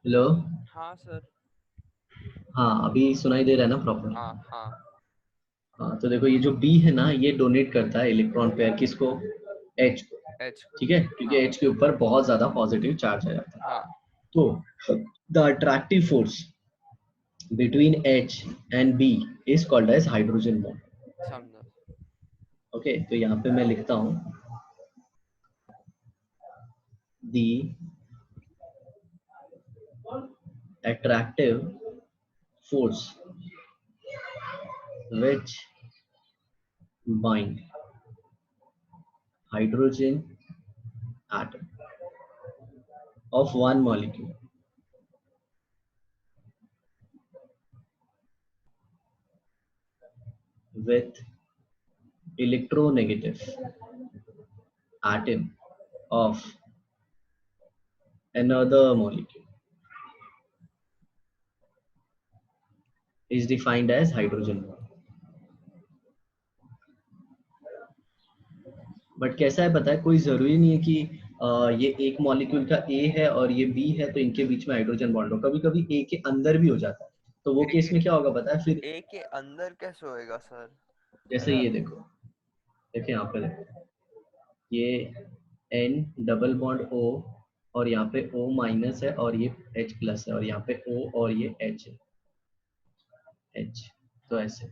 Hello. हाँ sir. हाँ, अभी सुनाई दे रहा है ना प्रॉपर? हाँ हाँ। हाँ, तो देखो ये जो बी है ना, ये डोनेट करता है इलेक्ट्रॉन पेयर किसको? एच को। एच को। ठीक है, क्योंकि हाँ एच के ऊपर बहुत ज्यादा पॉजिटिव चार्ज आ जाता है। हाँ। तो the attractive force between H and B is called as hydrogen bond. समझा। ओके, तो यहाँ पे मैं लिखता हूँ the attractive force which bind hydrogen atom of one molecule with electronegative atom of another molecule is defined as hydrogen bond. But कैसा है पता है, कोई जरूरी नहीं है कि ये एक मॉलिक्यूल का ए है और ये बी है तो इनके बीच में हाइड्रोजन बॉन्ड हो। कभी कभी ए के अंदर भी हो जाता है। तो वो ए केस के में क्या होगा पता है फिर? ए के अंदर कैसे होएगा सर? जैसे ऐसा। ये देखो, देखिए यहाँ पे देखो, ये एन डबल बॉन्ड ओ और यहाँ पे ओ माइनस है और ये एच प्लस है और यहाँ पे ओ और ये एच है, एच। तो हाँ ऐसे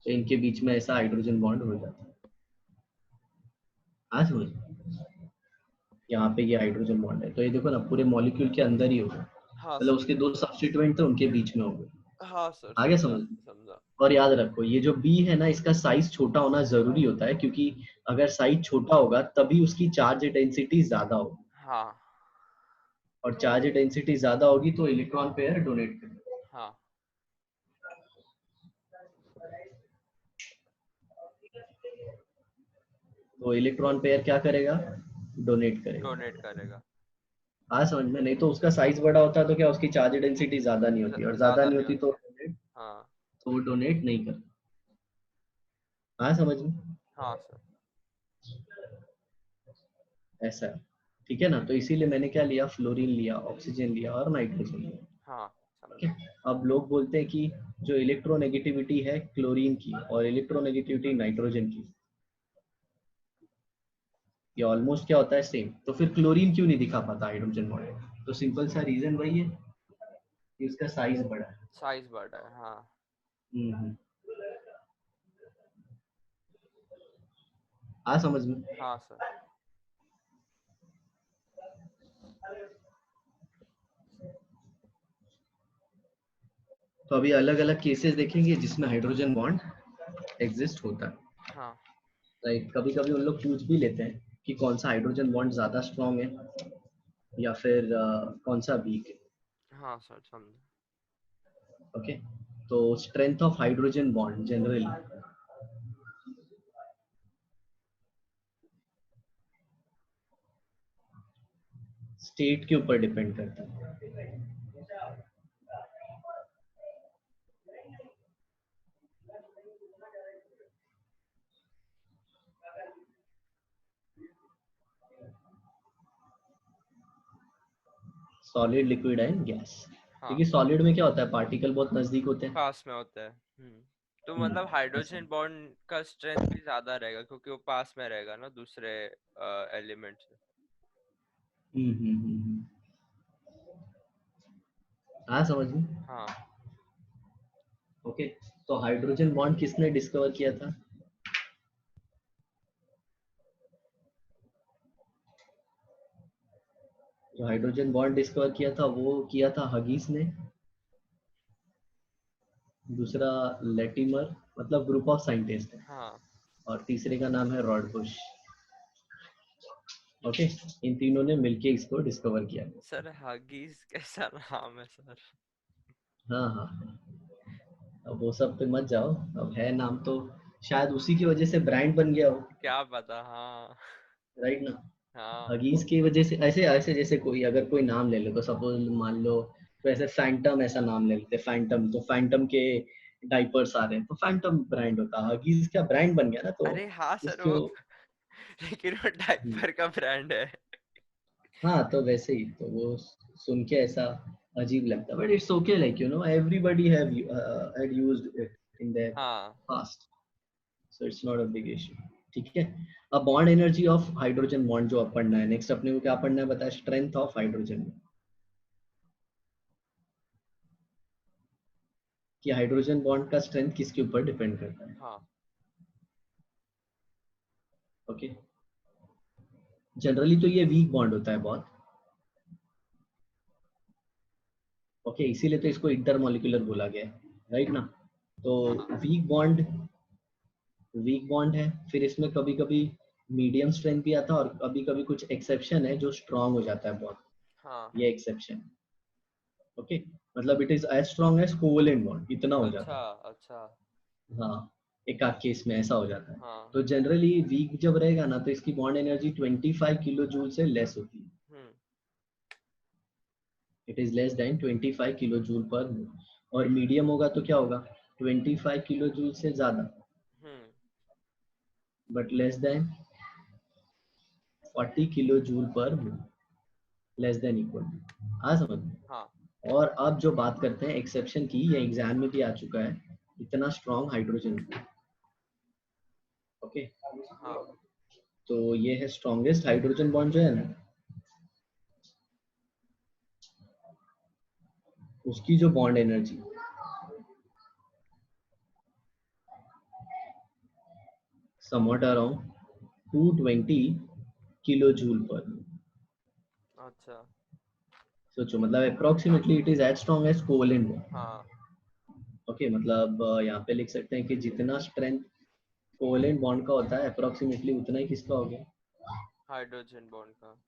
तो इनके बीच में ऐसा हाइड्रोजन बॉन्ड हो जाता है। हाँ समझ, यहाँ पे ये हाइड्रोजन बॉन्ड है तो ये देखो ना पूरे मॉलिक्यूल के अंदर ही होगा। हाँ मतलब सर। उसके दो सब्स्टिट्यूएंट थे उनके बीच में होगा। हाँ सर, आगे समझा समझ। समझा। और याद रखो ये जो बी है ना, इसका साइज छोटा होना जरूरी होता है, क्योंकि अगर साइज छोटा होगा तभी उसकी चार्ज डेंसिटी ज्यादा होगी, हाँ और चार्ज डेंसिटी ज्यादा होगी तो इलेक्ट्रॉन पेयर डोनेट करेगा। हाँ। तो इलेक्ट्रॉन पेयर क्या करेगा? डोनेट डोनेट करेगा। करेगा। हाँ समझ में। नहीं तो उसका साइज बड़ा होता तो क्या उसकी चार्ज डेंसिटी ज्यादा नहीं होती, और ज्यादा ज्यादा नहीं नहीं होती तो होती। डोनेट, हाँ तो वो डोनेट नहीं करता। हाँ समझ में। हाँ सर। ऐसा है। ठीक है ना, तो इसीलिए मैंने क्या लिया, फ्लोरीन लिया, ऑक्सीजन लिया और नाइट्रोजन लिया। हाँ ठीक समझा। है। अब लोग बोलते हैं कि जो इलेक्ट्रोनेगेटिविटी है क्लोरीन की और इलेक्ट्रोनेगेटिविटी नाइट्रोजन की, ये ऑलमोस्ट क्या होता है सेम, तो फिर क्लोरीन क्यों नहीं दिखा पाता हाइड्रोजन बॉन्ड? तो सिंपल सा रीजन वही है कि उसका साइज बड़ा है। साइज बड़ा है, हाँ। हम्म। हाँ समझ में। हाँ सर। तो अभी अलग अलग केसेस देखेंगे जिसमें हाइड्रोजन बॉन्ड एग्जिस्ट होता है। हाँ लाइक कभी कभी उन लोग पूछ भी लेते हैं कि कौन सा हाइड्रोजन बॉन्ड ज्यादा स्ट्रांग है या फिर कौन सा वीक है। हाँ सर, समझा। ओके, तो strength of hydrogen bond generally state के ऊपर डिपेंड करता है। Solid, liquid and gas. हाँ, क्योंकि सॉलिड में क्या होता है, पार्टिकल बहुत नजदीक होते हैं। पास में होता है। तो मतलब ऐसा। हाइड्रोजन बॉन्ड का स्ट्रेंथ भी ज्यादा रहेगा क्योंकि वो पास में रहेगा ना दूसरे एलिमेंट से। हम्म। हाँ समझ में। हाँ। ओके, तो हाइड्रोजन बॉन्ड किसने डिस्कवर किया था? जो हाइड्रोजन बॉन्ड डिस्कवर किया था वो किया था हगीस ने। दूसरा लेटिमर, मतलब ग्रुप ऑफ साइंटिस्ट है। हाँ और तीसरे का नाम है रॉड बुश। ओके, इन तीनों ने मिलके इसको डिस्कवर किया। सर, हगीज कैसा नाम है सर? हाँ हाँ, अब वो सब पे मत जाओ। अब है नाम तो, शायद उसी की वजह से ब्रांड बन गया हो। क्या पता, हाँ। राइट ना। हाँ हगीज की वजह से ऐसे ऐसे, जैसे कोई अगर कोई नाम ले लो तो सपोज मान लो, तो ऐसे फैंटम ऐसा नाम ले लेते, फैंटम, तो फैंटम के डाइपर्स आ रहे हैं तो फैंटम ब्रांड होता है, हगीज का ब्रांड बन गया ना तो। अरे हाँ सर, उसको वो लेकिन वो डायपर का ब्रांड है। हाँ, तो वैसे ही तो वो सुन के ऐसा अजीब लगता है, but it's okay, like everybody have had used it in their हाँ past, so it's not a big issue. ठीक है. अब bond energy of hydrogen bond जो अब पढ़ना है, नेक्स्ट अपने को क्या पढ़ना है बताया, स्ट्रेंथ ऑफ हाइड्रोजन, कि हाइड्रोजन बॉन्ड का स्ट्रेंथ किसके ऊपर डिपेंड करता है. हाँ ओके. जनरली तो ये वीक बॉन्ड होता है बहुत. ओके, इसीलिए तो इसको इंटरमॉलिक्यूलर बोला गया है, राइट ना. तो हाँ वीक बॉन्ड है, फिर इसमें कभी कभी मीडियम स्ट्रेंथ भी आता है, और कभी कभी कुछ एक्सेप्शन है जो स्ट्रांग हो जाता है बहुत. हाँ ये एक्सेप्शन. ओके. मतलब it is as strong as covalent bond, इतना हो जाता अच्छा है. अच्छा हाँ, एक आध केस में ऐसा हो जाता है. हाँ तो जनरली वीक जब रहेगा ना, तो इसकी बॉन्ड एनर्जी 25 किलो जूल से लेस होती है. Hmm it is less than 25 kilo joule per mole. और मीडियम होगा तो क्या होगा, 25 किलो जूल से ज्यादा, hmm but less than 40 kilo joule per mole, less than equal. हाँ, समझ में. हाँ और अब जो बात करते हैं एक्सेप्शन की, ये एग्जाम में भी आ चुका है, इतना स्ट्रॉन्ग हाइड्रोजन. ओके. हाँ तो ये है स्ट्रॉन्गेस्ट हाइड्रोजन बॉन्ड जो है ना, उसकी जो bond energy somewhat around 220 kilo joule पर. अच्छा सोचो, मतलब approximately it is as strong as covalent bond. हाँ ओके, मतलब यहाँ पे लिख सकते हैं कि जितना स्ट्रेंथ कोवेलेंट बॉन्ड का होता है, अप्रोक्सीमेटली उतना ही किसका हो गया. हाइड्रोजन बॉन्ड का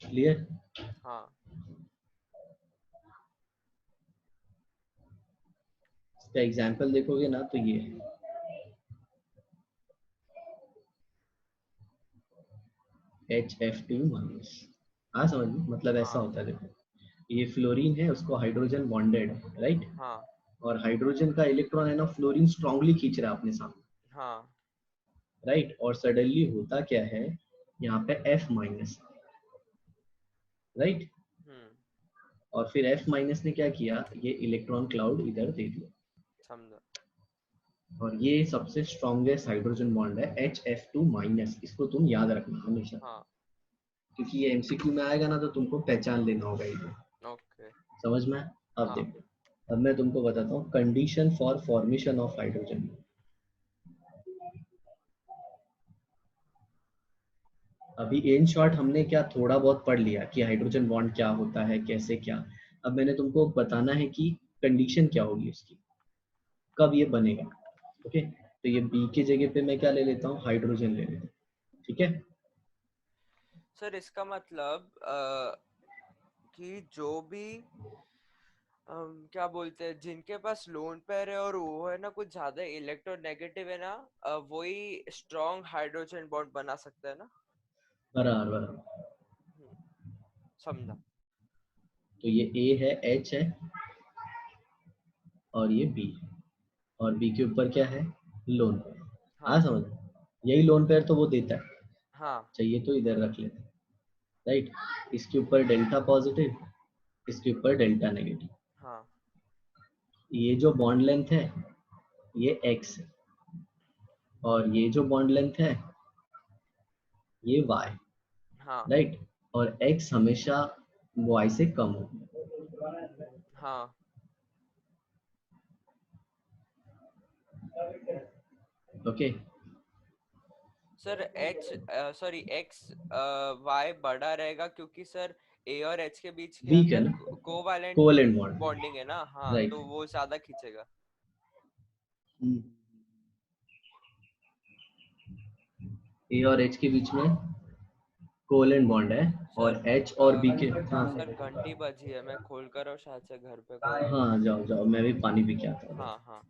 क्लियर. हाँ इसका एग्जांपल देखोगे ना, तो ये HF2 माइनस. हाँ, समझ में, मतलब ऐसा हाँ होता है. देखो, ये फ्लोरीन है, उसको हाइड्रोजन बॉन्डेड है, राइट. हाँ और हाइड्रोजन का इलेक्ट्रॉन है ना, फ्लोरीन स्ट्रांगली खींच रहा है अपने सामने, हाँ राइट. और सडनली होता क्या है, यहाँ पे F माइनस, राइट. हम्म और फिर F माइनस ने क्या किया, ये इलेक्ट्रॉन क्लाउड इधर दे दिया. समझा और ये सबसे स्ट्रॉन्गेस्ट हाइड्रोजन बॉन्ड है HF2 माइनस. इसको तुम याद रखना हमेशा, हाँ क्योंकि ये एमसीक्यू में आएगा ना, तो तुमको पहचान लेना होगा ये. ओके समझ में. अब हाँ देखो, अब मैं तुमको बताता हूँ condition for formation of hydrogen. अभी इन शॉर्ट हमने क्या थोड़ा बहुत पढ़ लिया कि हाइड्रोजन बॉन्ड क्या होता है, कैसे क्या. अब मैंने तुमको बताना है कि कंडीशन क्या होगी उसकी, कब ये बनेगा. ओके. तो ये बी की जगह पे मैं क्या ले लेता हूँ, हाइड्रोजन ले लेता हूँ. ठीक है. सर इसका मतलब कि जो भी क्या बोलते हैं जिनके पास लोन पेयर है और वो है ना कुछ ज्यादा इलेक्ट्रोनेगेटिव है ना वही स्ट्रॉन्ग हाइड्रोजन बॉन्ड बना सकता है ना बराबर बराबर. हम्म, समझा तो ये ए है, एच है, और ये बी है. और बी के ऊपर क्या है, लोन पेयर. हाँ, हाँ समझ. यही लोन पेयर तो वो देता है. हाँ चाहिए तो इधर रख लेते हैं, राइट. इसके ऊपर डेल्टा पॉजिटिव, इसके ऊपर डेल्टा नेगेटिव. हाँ ये जो बॉन्ड लेंथ है, ये एक्स है. और ये जो बॉन्ड लेंथ है, ये वाई, हाँ राइट. और एक्स हमेशा वाई से कम होगा. हाँ okay. Sir H sorry X Y बड़ा रहेगा क्योंकि सर ए और एच के बीच के वीक है अंदर ना, कोवैलेंट कोवेलेंट बॉन्ड, बॉन्डिंग है ना हाँ राइट. तो वो ज्यादा खींचेगा ए और एच के बीच में कोवेलेंट बॉन्ड है. सर और एच और बी के, हाँ. सर घंटी बजी है मैं खोल कर और शायद से घर पे कोई हाँ, जाओ जाओ, मैं भी पानी पी के आता हूँ. हाँ हाँ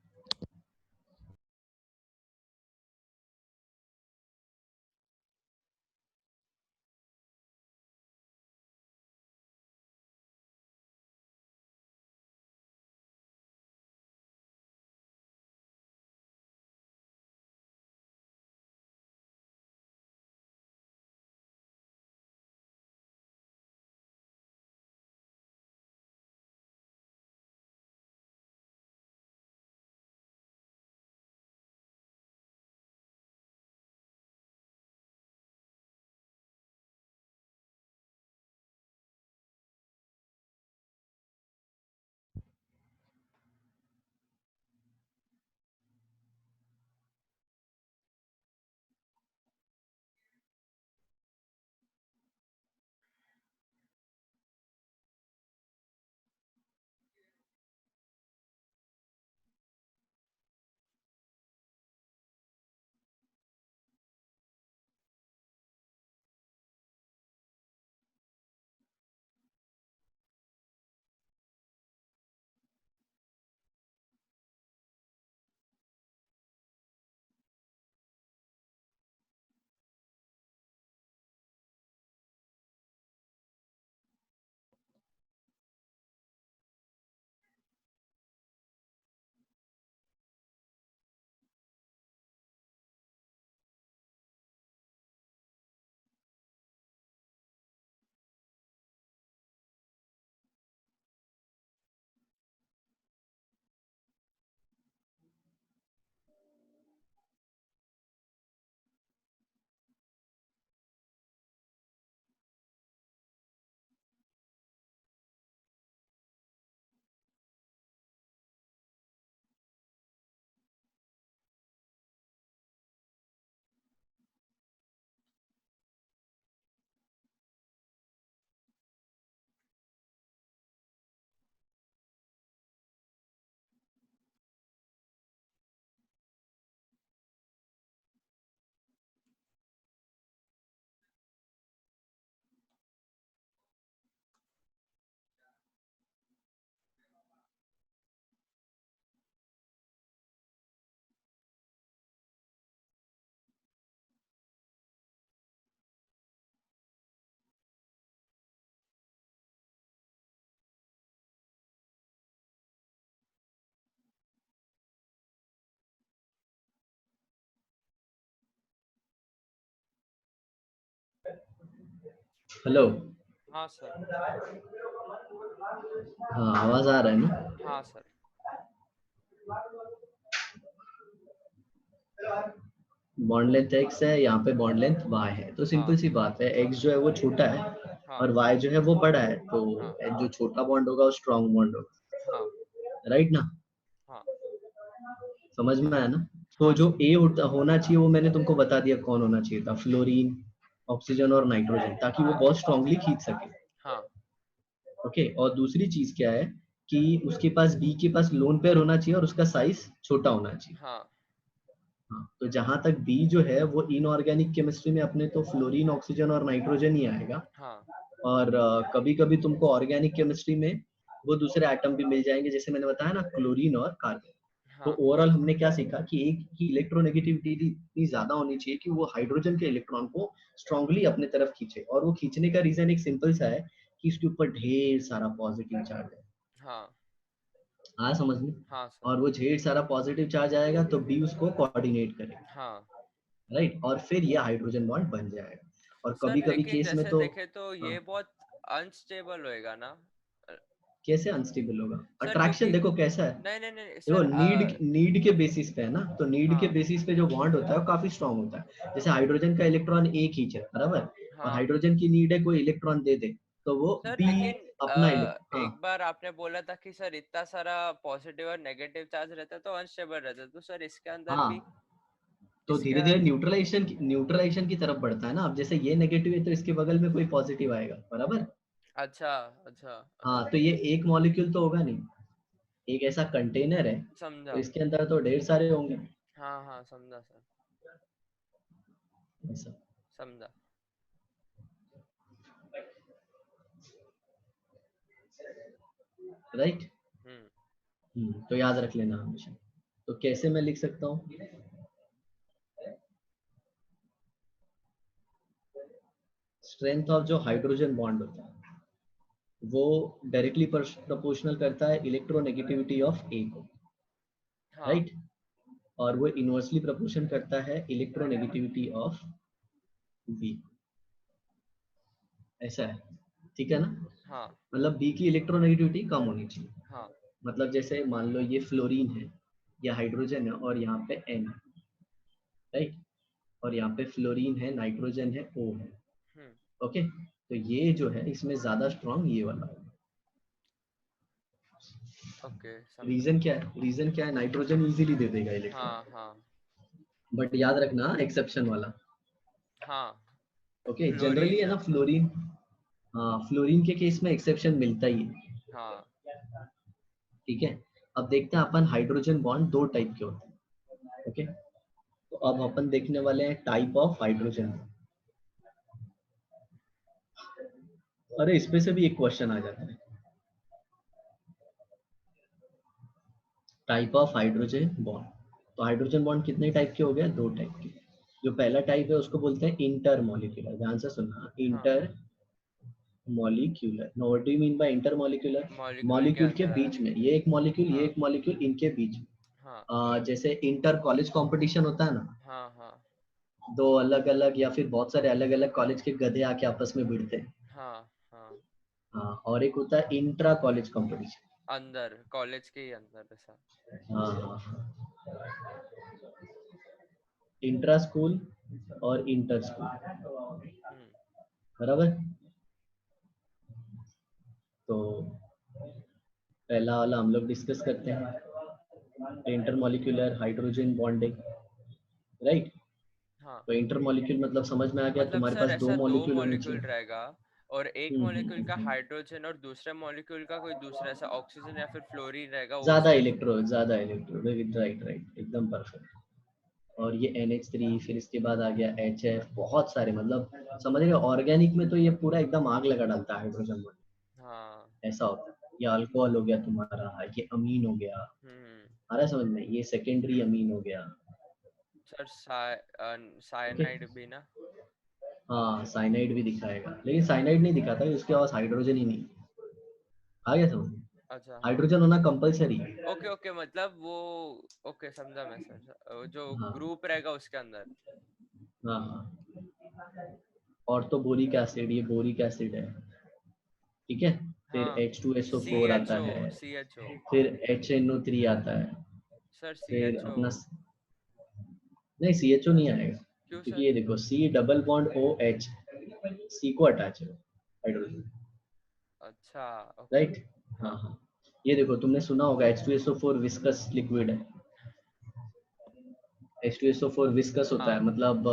हेलो। हाँ सर। हाँ आवाज आ रहा है ना? हाँ सर। बॉन्ड लेंथ x है, यहाँ पे बॉन्ड लेंथ y है, तो सिंपल हाँ सी बात है, x जो है वो छोटा है हाँ और y जो है वो बड़ा है, तो हाँ जो छोटा बॉन्ड होगा वो स्ट्रॉन्ग बॉन्ड हाँ होगा, राइट ना? हाँ समझ में आया ना? तो हाँ जो सर। A होना चाहिए वो मैंने तुमको बता दिया कौन होना चाहिए था, फ्लोरीन, ऑक्सीजन और नाइट्रोजन, ताकि वो बहुत स्ट्रांगली खींच सके। हाँ ओके, और दूसरी चीज क्या है कि उसके पास B के पास लोन पेयर होना चाहिए और उसका साइज छोटा होना चाहिए। हाँ हाँ, तो जहां तक B जो है वो इनऑर्गेनिक केमिस्ट्री में अपने तो फ्लोरीन, ऑक्सीजन और नाइट्रोजन ही आएगा, हाँ और कभी कभी तुमको ऑर्गेनिक केमिस्ट्री में वो दूसरे एटम भी मिल जाएंगे, जैसे मैंने बताया ना, क्लोरीन और कार्बन। तो हाँ ओवरऑल हमने क्या सीखा कि एक की इलेक्ट्रोनेगेटिविटी इतनी ज्यादा होनी चाहिए कि वो हाइड्रोजन के इलेक्ट्रॉन को स्ट्रांगली अपने तरफ खींचे, और वो खींचने का रीजन एक सिंपल सा है कि इसके ऊपर ढेर सारा पॉजिटिव चार्ज है। हाँ हाँ समझ में? हाँ सर। और वो ढेर सारा पॉजिटिव चार्ज आएगा तो बी उसको कोऑर्डिनेट करेगा, हाँ राइट, और फिर ये हाइड्रोजन बॉन्ड बन जाएगा। और सर, कभी कभी लेकिन केस में जैसे तो देखे तो हाँ, ये बहुत अनस्टेबल होएगा ना? अ, कैसे अनस्टेबल होगा? सर अट्रैक्शन क्योंकि देखो कैसा है, नहीं नहीं नहीं देखो सर। नीड के बेसिस पे है ना, तो नीड के हाँ बेसिस पे जो बॉन्ड होता है वो काफी स्ट्रांग होता है। जैसे हाइड्रोजन का इलेक्ट्रॉन ए खींच रहा है, बराबर, और हाँ हाइड्रोजन की नीड है कोई इलेक्ट्रॉन दे दे, तो वो सर, बी लेकिन अपना इलेक्ट्रॉन, हाँ एक बार आपने बोला था कि सर इतना सारा पॉजिटिव और नेगेटिव चार्ज रहता है तो अनस्टेबल रहता है, तो सर इसके अंदर हाँ, भी तो इसके धीरे धीरे अंदर न्यूट्रलाइजेशन की तरफ बढ़ता है ना। अब जैसे ये नेगेटिव है तो इसके बगल में कोई पॉजिटिव आएगा, बराबर। अच्छा अच्छा हाँ, अच्छा। तो ये एक मॉलिक्यूल तो होगा नहीं, एक ऐसा कंटेनर है, तो समझा। इसके अंदर तो ढेर सारे होंगे, हाँ हाँ समझा सर। ऐसा, समझा। राइट। हम्म। तो याद रख लेना हमेशा। तो कैसे मैं लिख सकता हूँ, स्ट्रेंथ ऑफ जो हाइड्रोजन बॉन्ड होता है वो डायरेक्टली प्रोपोर्शनल करता है इलेक्ट्रोनेगेटिविटी ऑफ ए को, हाँ राइट, और वो इनवर्सली प्रोपोर्शन करता है इलेक्ट्रोनेगेटिविटी ऑफ बी, ऐसा है, ठीक है ना? हाँ मतलब बी की इलेक्ट्रोनेगेटिविटी कम होनी चाहिए। हाँ। मतलब जैसे मान लो ये फ्लोरीन है, या हाइड्रोजन है, और यहाँ पे एन है, राइट, और यहाँ पे फ्लोरीन है, नाइट्रोजन है, ओ है, हम्म। ओके, तो ये जो है इसमें ज्यादा स्ट्रांग ये वाला होगा। ओके समझा। रीजन क्या है? रीजन क्या है? नाइट्रोजन इजीली दे देगा इलेक्ट्रॉन, हाँ हाँ बट याद रखना एक्सेप्शन वाला। हाँ। ओके, जनरली है फ्लोरीन। ना फ्लोरीन, हाँ फ्लोरीन के केस में एक्सेप्शन मिलता ही है, हाँ ठीक है। अब देखते हैं अपन, हाइड्रोजन बॉन्ड दो टाइप के होते हैं, ओके, तो अब अपन देखने वाले हैं टाइप ऑफ हाइड्रोजन। अरे इसमें से भी एक क्वेश्चन आ जाता है, टाइप ऑफ हाइड्रोजन बॉन्ड। तो हाइड्रोजन बॉन्ड कितने टाइप के हो गए? दो टाइप के। जो पहला टाइप है उसको बोलते हैं इंटर मॉलिक्यूलर, ध्यान से सुनना, हाँ। Intermolecular. No, what do you mean by intermolecular? Molecule के मॉलिक्यूल के अंदर। बीच में, ये एक मॉलिक्यूल, ये हाँ एक मॉलिक्यूल, इनके बीच में। हाँ जैसे इंटर कॉलेज कंपटीशन होता है ना, हाँ हाँ दो अलग अलग या फिर बहुत सारे अलग अलग कॉलेज के गधे आके आपस में भिड़ते हैं, हाँ हाँ। हाँ, और एक होता है इंट्रा कॉलेज कंपटीशन। अंदर कॉलेज के ही अंदर ऐसा। हाँ हाँ हाँ, इंट्रा स्कूल और इंटर स्कूल, हम्म। बराबर। तो पहला वाला हम लोग डिस्कस करते हैं, इंटरमॉलिक्यूलर हाइड्रोजन बॉन्डिंग, राइट। हाँ। तो इंटरमॉलिक्यूल मतलब समझ में आ गया, मतलब तुम्हारे सर पास दो ऐसा दो मॉलिक्यूल होने मॉलिक्यूल चाहिए। रहेगा और एक मॉलिक्यूल का हम्म। हाइड्रोजन और दूसरे मॉलिक्यूल का कोई दूसरा ऐसा ऑक्सीजन या फिर फ्लोरीन रहेगा वो ज्यादा उसके। ज्यादा इलेक्ट्रो, राइट राइट, एकदम परफेक्ट। और ये NH3, फिर इसके बाद आ गया HF, बहुत सारे, मतलब समझ रहे हो, ऑर्गेनिक में तो ये पूरा एकदम आग लगा डालता है हाइड्रोजन बॉन्ड, हाँ। ऐसा होता है। ये अल्कोहल हो गया तुम्हारा, ये अमीन हो गया, हम्म। आ रहा है समझ में, ये सेकेंडरी अमीन हो गया, सर ओके। साइनाइड भी ना? हाँ साइनाइड भी दिखाएगा, लेकिन साइनाइड नहीं दिखाता, उसके पास हाइड्रोजन ही नहीं, आ गया समझ में? अच्छा हाँ। हाइड्रोजन होना कंपलसरी है। ओके ओके, मतलब वो ओके समझा मैं सर। जो हाँ ग्रुप रहेगा उसके अंदर। हाँ हाँ, ऑर्थो बोरिक एसिड, ये बोरिक एसिड है, ठीक है। फिर हाँ H2SO4 आता CHO है, CHO फिर HNO3 आता है, सर फिर CHO अपना नहीं CHO नहीं आएगा, क्यों क्योंकि सर? ये देखो C double bond OH, C को अटैच है हाइड्रोजन, अच्छा ओके। राइट। हाँ हाँ हाँ, ये देखो तुमने सुना होगा H2SO4 विस्कस लिक्विड है, H2SO4 विस्कस होता हाँ। है, मतलब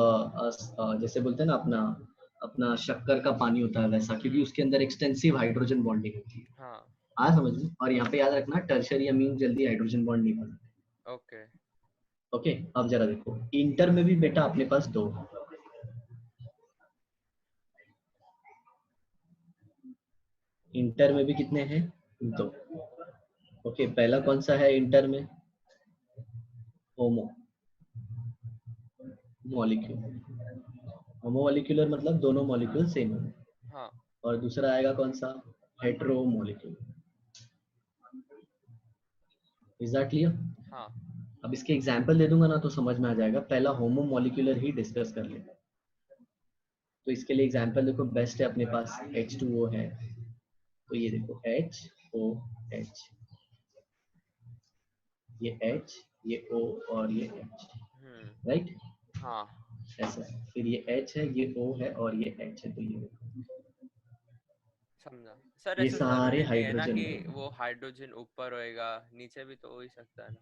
जैसे बोलते हैं ना अपना अपना शक्कर का पानी होता है वैसा, क्योंकि उसके अंदर एक्सटेंसिव हाइड्रोजन बॉन्डिंग होती है। हाँ आ समझ में, और यहाँ पे याद रखना टर्शियरी अमीन जल्दी हाइड्रोजन बॉन्ड नहीं बनाते। ओके। ओके, अब जरा देखो इंटर में भी बेटा अपने पास दो, इंटर में भी कितने हैं, दो। ओके, पहला कौन सा है इंटर में, होमो मॉलिक्यूल, होमो मॉलिक्यूलर मतलब दोनों मॉलिक्यूल सेम है। हाँ और दूसरा आएगा कौन सा, hetero molecule. Is that clear? हाँ अब इसके एग्जांपल दे दूंगा ना तो समझ में आ जाएगा, पहला होमो मॉलिक्यूलर ही डिस्कस कर लेंगे। तो इसके लिए एग्जांपल देखो बेस्ट है अपने पास, H2O है, तो ये देखो HOH, ये H, ये O और ये H, हम्म। राइट, हाँ ऐसा है। फिर ये H है, ये O है और ये H है, तो ये देखो समझा सर। ये ऐसा सारे जरूरी नहीं है ना हाइड्रोजन कि है। वो हाइड्रोजन ऊपर होएगा, नीचे भी तो हो ही सकता है ना।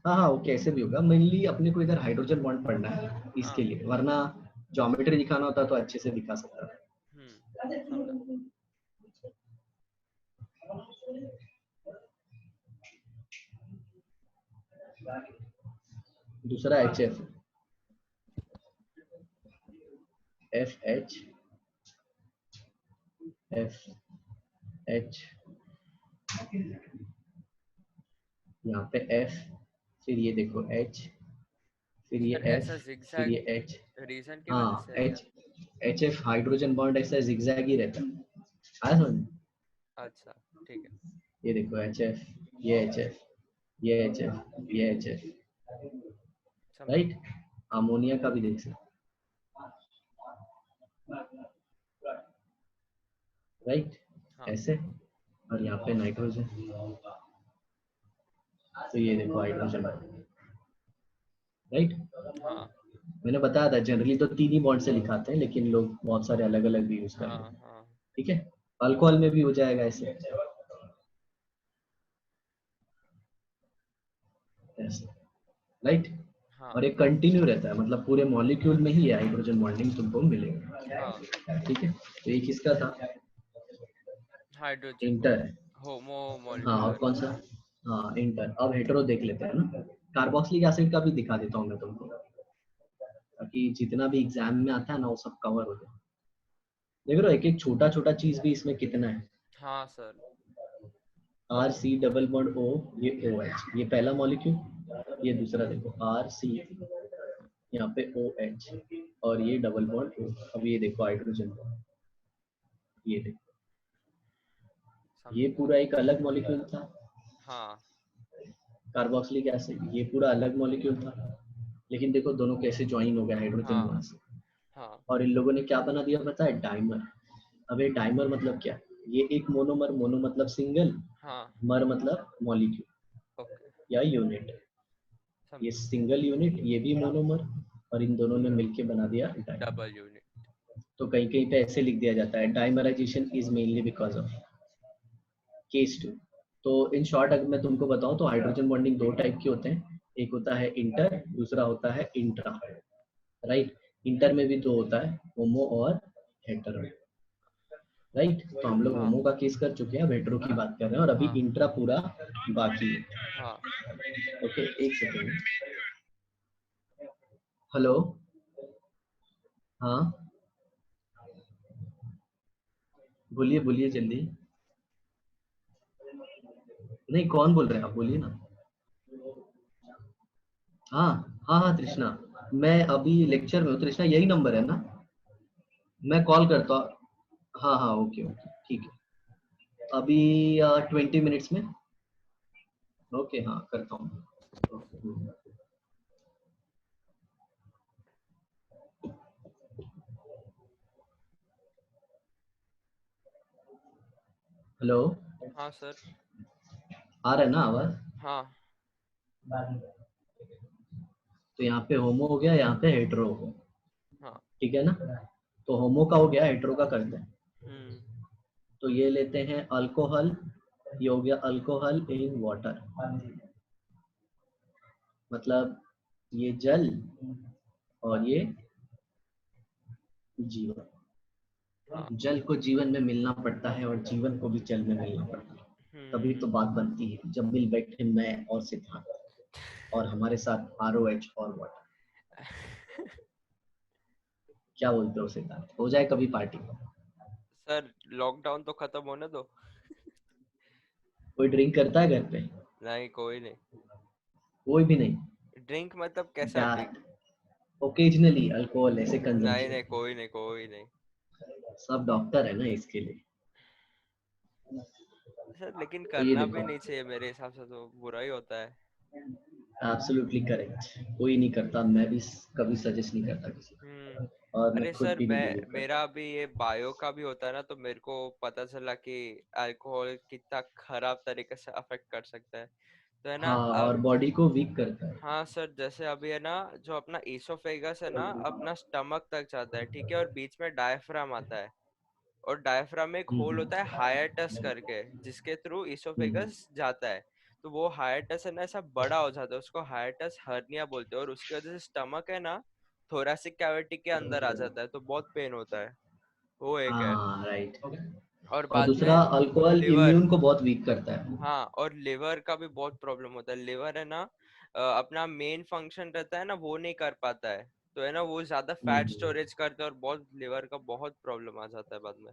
हाँ हाँ, वो कैसे भी होगा, मेनली अपने को इधर हाइड्रोजन बॉन्ड पढ़ना है इसके हाँ। लिए, वरना ज्योमेट्री दिखाना होता तो अच्छे से दिखा सकता था। समझा। दूसरा HF, FH, FH, यहाँ पे F, फिर ये देखो H, फिर ये सर F, ऐसा फिर जिगजैग ये H। रीजन की वजह हाँ से है क्या? HF हाइड्रोजन बॉन्ड ऐसा जिगजैग ही रहता है, आया समझ में? अच्छा ठीक है। ये देखो HF, ये HF, ये HF, ये HF, समझा। राइट। अमोनिया का भी देख सकते, राइट, हाँ ऐसे। और यहाँ पे नाइट्रोजन, तो ये देखो हाइड्रोजन, राइट। हाँ मैंने बताया था जनरली तो तीन ही बॉन्ड से लिखाते हैं, लेकिन लोग बहुत सारे अलग अलग भी यूज कर हाँ लेते हैं, हाँ। ठीक है। अल्कोहल में भी हो जाएगा ऐसे, ऐसे, राइट। हाँ और ये कंटिन्यू रहता है, मतलब पूरे मॉलिक्यूल में ही हाइड्रोजन बॉन्डिंग तुमको मिलेगा, हाँ। ठीक है। तो ये किसका था, हाइड्रोजन इंटर है। होमो हाँ, और मॉलिक्यूलर। कौन सा, हाँ इंटर। अब हेटेरो देख लेते हैं ना, कार्बोक्सिलिक एसिड का भी दिखा देता हूँ मैं तुमको, ताकि जितना भी एग्जाम में आता है ना वो सब कवर हो जाए। देख रहे हो एक एक छोटा छोटा चीज भी इसमें कितना है, हाँ sir. RC double bond O, ये OH, ये पहला मॉलिक्यूल, ये दूसरा देखो RC, यहाँ पे OH, और ये डबल बॉन्ड O। अब ये देखो हाइड्रोजन बॉन्ड, ये देखो ये समझा। पूरा एक अलग मॉलिक्यूल था, हाँ कार्बोक्सिलिक एसिड ये पूरा अलग मॉलिक्यूल था, लेकिन देखो दोनों कैसे ज्वाइन हो गए हाइड्रोजन हाँ बॉन्ड से। हाँ और इन लोगों ने क्या बना दिया पता है, डाइमर। अब ये डाइमर मतलब क्या, ये एक मोनोमर, मोनो मतलब सिंगल, हाँ। मर मतलब मॉलिक्यूल ओके या यूनिट, ये समझा। सिंगल यूनिट, ये भी मोनोमर, और इन दोनों ने मिलके बना दिया डाइमर। Double unit. तो कहीं कहीं पे ऐसे लिख दिया जाता है, dimerization is mainly because of case two. तो इन शॉर्ट अगर मैं तुमको बताऊं तो हाइड्रोजन बॉन्डिंग दो टाइप के होते हैं, एक होता है इंटर, दूसरा होता है इंट्रा, राइट। इंटर में भी दो होता है, होमो और हेटेरो, राइट। तो हम लोग हाँ होमो का केस कर चुके हैं, अब हेटेरो की बात कर रहे हैं, और अभी हाँ इंट्रा पूरा बाकी है। हाँ। ओके, एक सेकेंड, हेलो, हाँ बोलिए बोलिए जल्दी, नहीं कौन बोल रहे हैं आप, बोलिए ना। हाँ हाँ हाँ तृष्णा, मैं अभी लेक्चर में हूँ तृष्णा, यही नंबर है ना, मैं कॉल करता हूँ। हाँ हाँ ओके ओके ठीक है, अभी 20 मिनट्स में, ओके हाँ करता हूँ। हेलो, हाँ सर। आ रहा है ना आवाज? हाँ। तो यहाँ पे होमो हो गया, यहाँ पे हेटेरो हो गया, हाँ। ठीक है ना? तो होमो का हो गया, हेटेरो का करते हैं। हम्म। तो ये लेते हैं अल्कोहल, ये हो गया अल्कोहल इन वाटर, मतलब ये जल और ये जीवन। हाँ। जल को जीवन में मिलना पड़ता है और जीवन को भी जल में मिलना पड़ता है, तभी तो हम्म। बात बनती है। जब मिल बैठे मैं और सिद्धार्थ और हमारे साथ ROH और वाटर। क्या बोलते हो सिद्धार्थ, हो जाए कभी पार्टी? सर लॉकडाउन तो खत्म होने दो। कोई ड्रिंक करता है घर पे? नहीं, कोई नहीं। कोई भी नहीं? ड्रिंक मतलब कैसा ड्रिंक? दैट ओकेजनली अल्कोहल ऐसे नहीं कंजम्पशन। नहीं, कोई नहीं, कोई नहीं। सब डॉक्टर है ना इसके लिए। सर लेकिन तो ये करना भी देखो, नहीं चाहिए, मेरे हिसाब से तो बुरा ही होता है। एब्सोल्युटली करेक्ट, कोई नहीं करता, मैं भी कभी सजेस्ट नहीं करता किसी हम्म। को, और मैं अरे खुद सर, भी नहीं मैं बिलीव करता। मेरा भी ये बायो का भी होता है ना, तो मेरे को पता चला कि अल्कोहल कितना खराब तरीके से अफेक्ट कर सकता है। तो है ना हाँ, और अब। बॉडी को वीक करता है। हाँ सर, जैसे अभी है ना, जो अपना ईसोफेगस है ना, अपना स्टमक तक जाता है, ठीक है, और बीच में डायफ्राम आता है। और डायफ्राम में एक होल होता है हायटस करके, जिसके थ्रू हम्म, ईसोफेगस जाता है। तो वो हायटस है ना, ऐसा बड़ा हो जाता है, उसको हायटस हर्निया बोलते हैं, और उसकी वजह से स्टमक है ना, थोरेसिक कैविटी के अंदर आ जाता है, तो बहुत पेन होता है। वो एक है। हाँ राइट। और और बाद दूसरा, में अल्कोहल लिवर। इम्यून को बहुत वीक करता है। हाँ, और लिवर का भी बहुत प्रॉब्लम होता है। लिवर है ना, अपना मेन फंक्शन रहता है ना, वो नहीं कर पाता है। तो है ना, वो ज्यादा फैट हम्म, स्टोरेज करता है, और बहुत लिवर का बहुत प्रॉब्लम आ जाता है बाद में।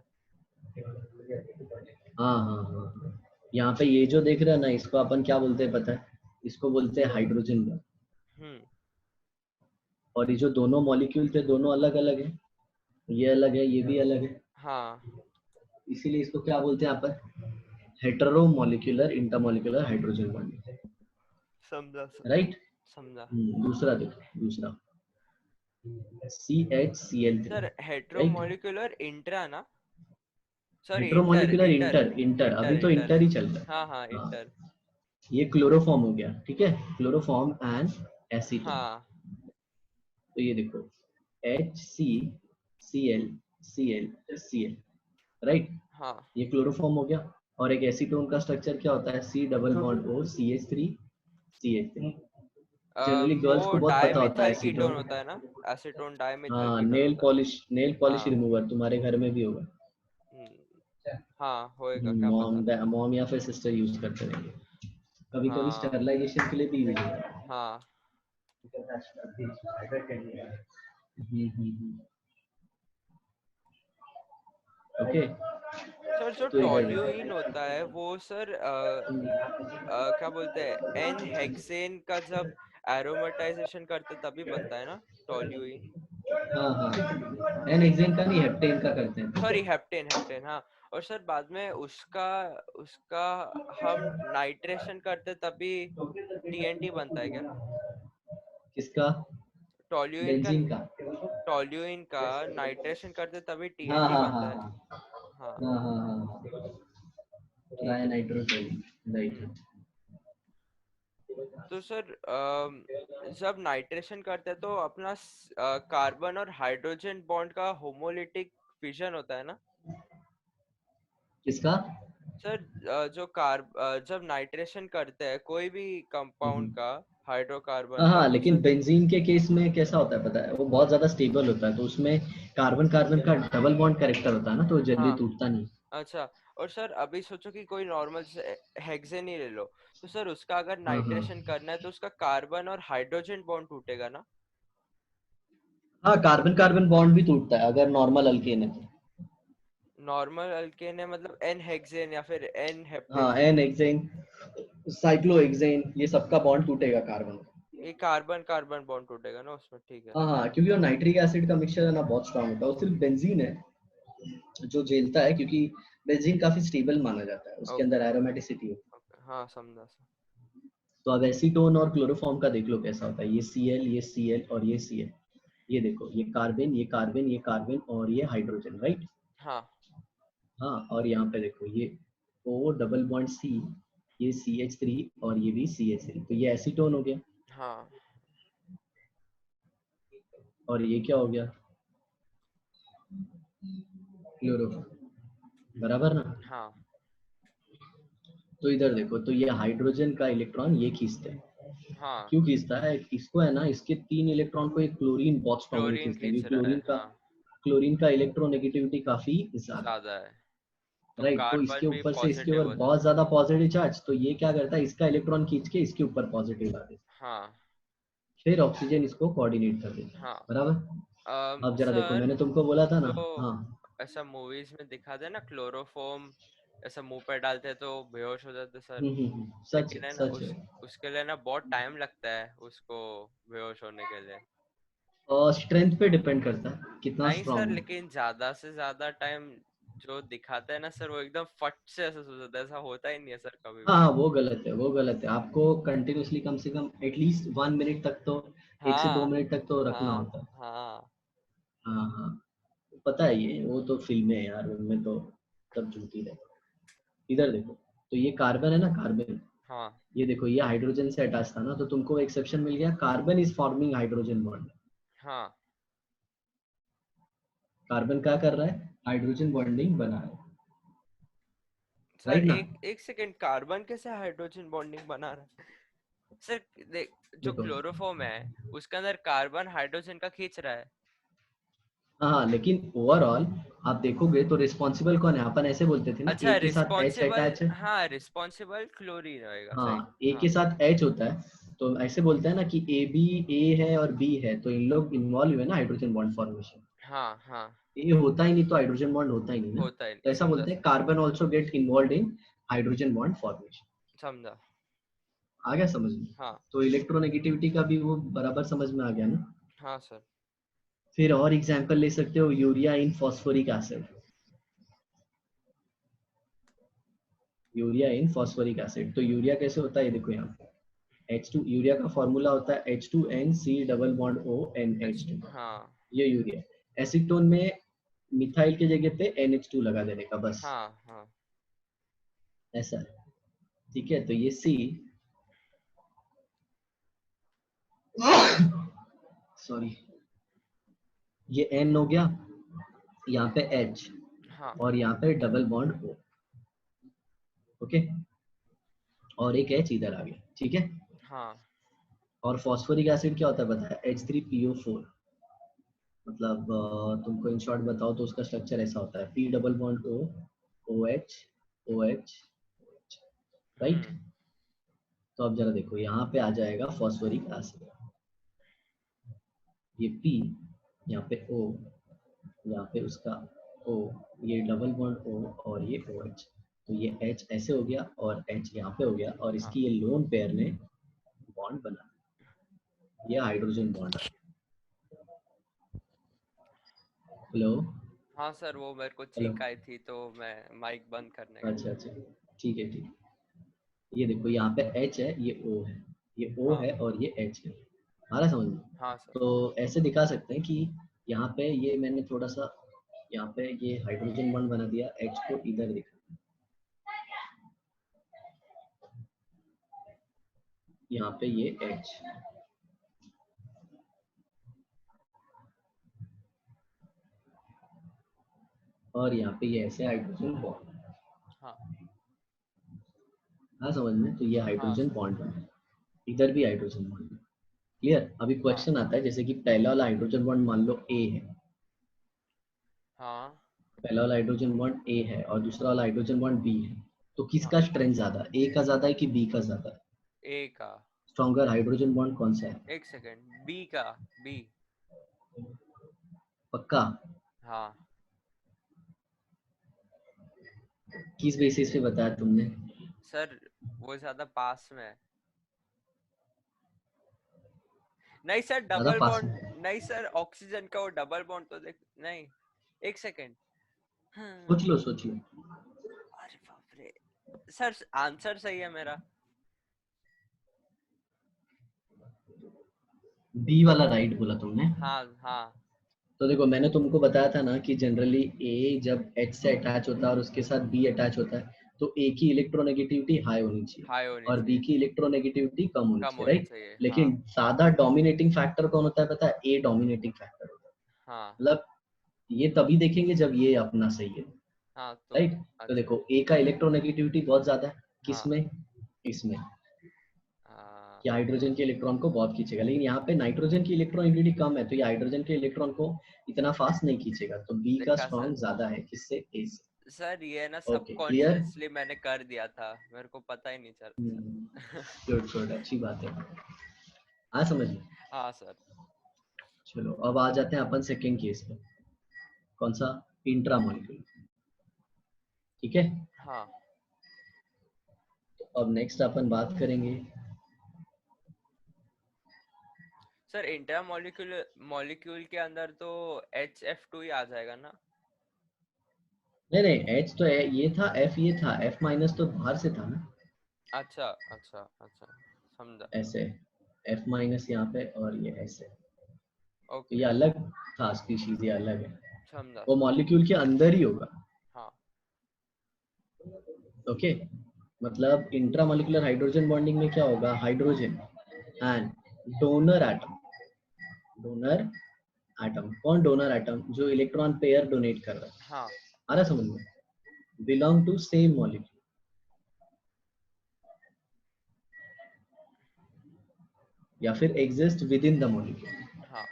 हाँ हाँ हाँ हाँ। यहाँ पे ये जो देख रहे हैं ना, इसको अपन क्या बोलते हैं पता है? इसको बोलते हैं हाइड्रोजन बॉन्ड। हम्म। और ये जो दोनों मॉलिक्यूल थे, दोनों अलग अलग है, ये अलग है, ये भी अलग है। हाँ। इसीलिए इसको क्या बोलते हैं अपन? Hetero molecular intermolecular hydrogen bond. समझा समझा। राइट। समझा। दूसरा देखो, दूसरा CHCl3। Sir right. Heteromolecular intra ना? Sorry, hetero inter molecular inter. Inter, inter inter अभी तो इंटर। इंटर ही चल रहा हाँ हाँ, है। हाँ, इंटर। ये क्लोरोफॉर्म हो गया, ठीक है, क्लोरोफॉर्म एंड एसीटोन। हाँ। तो ये देखो, HCCl, राइट, हाँ। ये क्लोरोफॉर्म हो गया। और एक एसीटोन का स्ट्रक्चर क्या होता है? C double bond O CH3 generally वो गर्ल्स को बहुत पता होता है डायमिथाइल कीटोन एसीटोन। होता है ना? एसीटोन डायमिथाइल हाँ, कीटोन नेल होता है। पॉलिश, नेल पॉलिश हाँ। रिमूवर तुम्हारे घर में भी होगा। हाँ होएगा, क्या पता। मॉम, मॉम या फिर सिस्टर यूज करते रहेंगे, कभी कभी हाँ। स्टरलाइजेशन के लिए भी यूज होता है। हाँ। ओके। सर जो तो इधर टोल्यूइन देखो। होता है वो सर क्या बोलते हैं, एन हेक्सेन का जब एरोमेटाइजेशन करते तभी बनता है ना, टोल्यूइन? हाँ हाँ, एन हेक्सेन का नहीं, हेप्टेन का करते हैं। सॉरी, हेप्टेन हेप्टेन, हाँ। और सर बाद में उसका उसका हम नाइट्रेशन करते तभी टीएनटी बनता है क्या? किसका? टोल्यूइन का। बेंजीन का। टोल्यूइन का नाइट्रेशन करते तभी हाँ टीएनटी हाँ हाँ बनता है। हाँ हाँ। हाँ हाँ हाँ, ठीक ट्राई है। Nitrogen, right. हम्म। तो सर जब नाइट्रेशन करते हैं तो अपना कार्बन और हाइड्रोजन बॉन्ड का होमोलिटिक फिजन होता है ना? किसका? सर जब नाइट्रेशन करते हैं कोई भी कंपाउंड हम्म। का, हाइड्रोकार्बन हाँ का, हाँ, तो लेकिन सर। बेंजीन के केस में कैसा होता है पता है? वो बहुत ज्यादा स्टेबल होता है, तो उसमें कार्बन कार्बन का डबल बॉन्ड कैरेक्टर होता है ना, तो वो जल्दी हाँ। टूटता नहीं। अच्छा। और सर अभी सोचो कि कोई नॉर्मल हेक्सेन ही ले लो, तो सर उसका अगर हाँ हाँ नाइट्रेशन करना है तो उसका कार्बन और हाइड्रोजन बॉन्ड टूटेगा ना? हाँ, कार्बन कार्बन बॉन्ड भी टूटता है अगर नॉर्मल अल्केन है तो। नॉर्मल अल्केन है मतलब एन हेक्सेन या फिर एन हेप्टेन? हाँ, एन हेक्सेन, साइक्लोहेक्सेन, ये सबका बॉन्ड टूटेगा कार्बन का। ये कार्बन कार्बन बॉन्ड टूटेगा ना उसमें, ठीक है। हाँ हाँ, क्योंकि वो नाइट्रिक एसिड का मिक्सचर है ना, बहुत स्ट्रांग होता है, वो सिर्फ बेंजीन है जो झेलता है, क्योंकि बेंजीन काफी स्टेबल माना जाता है, उसके अंदर ओके। एरोमेटिसिटी होती है। ओके, हाँ समझा तो अब एसीटोन और क्लोरोफॉर्म का देख लो कैसा होता है, ये Cl, ये Cl और ये Cl। ये देखो, ये कार्बन, ये कार्बन, ये कार्बन और ये हाइड्रोजन, राइट। हाँ। हाँ, और यहाँ पे देखो, ये O डबल बॉन्ड C, ये CH3 और ये भी CH3, तो ये एसीटोन हो गया। हाँ और ये क्या हो गया, क्लोरो, बराबर ना। हाँ तो इधर देखो, तो ये हाइड्रोजन का इलेक्ट्रॉन ये खींचते हैं। हाँ। क्यों खींचता है, इसको है ना, इसके 3 इलेक्ट्रॉन को एक क्लोरीन बहुत स्ट्रांगली क्लोरीन खींचते हैं, खींच क्योंकि रहा है, हाँ क्लोरीन का इलेक्ट्रोनेगेटिविटी काफी ज्यादा है। ज्यादा है, तो राइट, तो इसके कार्बन भी ऊपर से इसके पॉजिटिव ऊपर हो बहुत जाता है। ज्यादा पॉजिटिव चार्ज, तो ये क्या करता है, इसका इलेक्ट्रॉन खींच के इसके ऊपर पॉजिटिव ला देता है, हाँ फिर ऑक्सीजन इसको कोऑर्डिनेट कर देता है, हाँ। बराबर। अब जरा देखो, सर मैंने तुमको बोला था ना। जो हाँ। ऐसा मूवीज में दिखाते हैं ना, क्लोरोफॉर्म ऐसा मुंह पे डालते हैं तो बेहोश हो जाते हैं सर। सच लेकिन है, है ना सच है। उसके लिए ना बहुत टाइम लगता है उसको बेहोश होने के लिए। और स्ट्रेंथ पे डिपेंड करता है कितना नहीं सर, स्ट्रांग है। लेकिन ज्यादा से ज्यादा टाइम जो दिखाते हैं ना सर, वो एकदम फट से ऐसा हो जाता है, ऐसा होता ही नहीं है सर कभी हाँ भी। हाँ, वो गलत है, वो गलत है, आपको कंटिन्यूअसली कम से कम एटलीस्ट 1 मिनट तक तो, 1 से 2 मिनट तक तो रखना हाँ होता है। हाँ। हाँ हाँ, पता है, ये वो तो फिल्में हैं यार, उनमें तो सब झूठी है। इधर देखो, तो ये कार्बन है ना, कार्बन, हाँ ये देखो, ये हाइड्रोजन से अटैच था ना, तो तुमको एक्सेप्शन मिल गया, carbon is forming hydrogen bond. हाँ। कार्बन क्या कर रहा है, हाइड्रोजन बॉन्डिंग बना रहा है, सर राइट ना। एक एक सेकेंड, कार्बन कैसे हाइड्रोजन बॉन्डिंग बना रहा है सर? देख, जो देखो, क्लोरोफॉर्म है उसके अंदर कार्बन हाइड्रोजन का खींच रहा है। हाँ हाँ, लेकिन ओवरऑल आप देखोगे तो रिस्पॉन्सिबल कौन है, अपन ऐसे बोलते थे ना, अच्छा, ए के साथ एच रिस्पॉन्सिबल, अटैच है। हाँ रिस्पॉन्सिबल क्लोरीन होएगा, सही। हाँ, ए हाँ के साथ एच होता है, तो ऐसे बोलते हैं ना कि ए बी, ए है और बी है, तो इन लोग इन्वॉल्व हुए ना हाइड्रोजन बॉन्ड फॉर्मेशन। हाँ हाँ। ए होता ही नहीं तो हाइड्रोजन बॉन्ड होता ही नहीं ना। होता है तो नहीं, ऐसा समझा बोलते हैं sir. Carbon also get involve in hydrogen bond formation. समझा। आ गया समझ में। हाँ तो इलेक्ट्रोनेगेटिविटी का भी वो बराबर समझ में आ गया ना। हाँ सर। फिर और एग्जांपल ले सकते हो, urea in phosphoric acid. Urea in phosphoric acid, तो यूरिया कैसे होता है, ये देखो यहाँ पे H2, यूरिया का फॉर्मूला होता है H2NC double bond O NH2। हाँ ये यूरिया, एसीटोन में मिथाइल की जगह पे NH2 लगा देने का बस, हाँ हाँ। ऐसा है। ठीक है, तो ये C, सॉरी, ये N हो गया, यहाँ पे H, हाँ और यहाँ पे डबल बॉन्ड O। ओके, और एक H इधर आ गया, ठीक है। हाँ। और फॉस्फोरिक एसिड क्या होता है बताया, H3PO4। मतलब तुमको इन शॉर्ट बताओ तो उसका स्ट्रक्चर ऐसा होता है, P double bond O, OH, OH, right. Hmm. तो अब जरा देखो, यहाँ पे आ जाएगा फॉस्फोरिक एसिड, ये P, यहाँ पे O, यहाँ पे उसका O, ये डबल बॉन्ड O और ये OH, तो ये H ऐसे हो गया और H यहाँ पे हो गया, और हाँ इसकी ये लोन पेयर ने बॉन्ड बना, ये हाइड्रोजन बॉन्ड है। हेलो। हाँ सर, वो मेरे को हेलो। छींक आई थी तो मैं माइक बंद करने गया। अच्छा अच्छा, ठीक है ठीक है। ये देखो, यहाँ पे H है, ये O है, ये O हाँ है और ये H है, आ रहा समझ में। हाँ सर। तो ऐसे दिखा सकते हैं कि यहाँ पे ये मैंने थोड़ा सा, यहाँ पे ये हाइड्रोजन बॉन्ड बना दिया, H को इधर दिखा, यहाँ पे ये H, और यहाँ पे ये ऐसे हाइड्रोजन बॉन्ड, हाँ हाँ समझ में, तो ये हाँ हाइड्रोजन सर। बॉन्ड बना, इधर भी हाइड्रोजन बॉन्ड। क्लियर। अभी हाँ क्वेश्चन आता है, जैसे कि पहला वाला हाइड्रोजन बॉन्ड मान लो A है, हाँ पहला वाला हाइड्रोजन बॉन्ड A है और दूसरा वाला हाइड्रोजन बॉन्ड B है, तो हाँ। किसका स्ट्रेंथ ज्यादा, A का ज्यादा है कि B का ज्यादा है, ए का। स्ट्रॉन्गर हाइड्रोजन बॉन्ड कौन सा है। एक सेकेंड, बी का। बी। पक्का, हाँ किस बेसिस पे बताया तुमने। सर, वो ज्यादा पास में है। नहीं सर, ज्यादा डबल पास बॉन्ड। में, नहीं सर, ऑक्सीजन का वो डबल बॉन्ड तो देख नहीं। एक सेकेंड। सोच लो सोच लो। अरे बाप रे। सर आंसर सही है मेरा। बी वाला राइट बोला तुमने। हाँ हाँ तो देखो, मैंने तुमको बताया था ना कि जनरली ए जब एच से अटैच होता है और उसके साथ बी अटैच होता है, तो ए की इलेक्ट्रोनेगेटिविटी हाई होनी चाहिए और बी की इलेक्ट्रोनेगेटिविटी कम होनी चाहिए, राइट? चाहिए। लेकिन ज्यादा डोमिनेटिंग फैक्टर कौन होता है पता है? ए डोमिनेटिंग फैक्टर होता है। हाँ मतलब ये तभी देखेंगे जब ये अपना सही है, हाँ तो राइट? तो अच्छा। देखो ए का इलेक्ट्रोनेगेटिविटी बहुत ज्यादा है, हाँ किसमें? इसमें, हाँ कि हाइड्रोजन के इलेक्ट्रॉन को बहुत खींचेगा, लेकिन यहाँ पे नाइट्रोजन की इलेक्ट्रोनेगेटिविटी कम है, तो ये हाइड्रोजन के इलेक्ट्रॉन को इतना फास्ट नहीं खींचेगा, तो बी का देखा सर। स्ट्रॉन्ग ज्यादा है, किससे? ए से। सर ये ना ओके, क्लियर। सबकॉन्शियसली मैंने कर दिया था, मेरे को पता ही नहीं चला सर। गुड गुड, अच्छी बात है। हाँ, समझ में। हाँ सर। चलो अब आ जाते हैं अपन सेकेंड केस पे। कौन सा? इंट्रामोलिक्यूलर, ठीक है। हाँ तो अब नेक्स्ट अपन बात करेंगे। सर इंटर मॉलिक्यूल के अंदर तो HF2 ही आ जाएगा ना? नहीं नहीं, एच तो ये था, एफ ये था, एफ माइनस तो बाहर से था ना। अच्छा अच्छा अच्छा, समझा। ऐसे, एफ माइनस यहाँ पे और ये ऐसे, तो ये ओके, अलग था स्पीशीज, ये अलग है, समझा वो समझा। मॉलिक्यूल के अंदर ही होगा। हाँ ओके, मतलब इंट्रामोलिकुलर हाइड्रोजन बॉन्डिंग में क्या होगा? Hydrogen and donor atom, donor atom कौन? डोनर एटम जो इलेक्ट्रॉन पेयर डोनेट कर रहा है, हाँ आ रहा समझ में? बिलोंग टू सेम मॉलिक्यूल, या फिर exist with in the molecule. हाँ।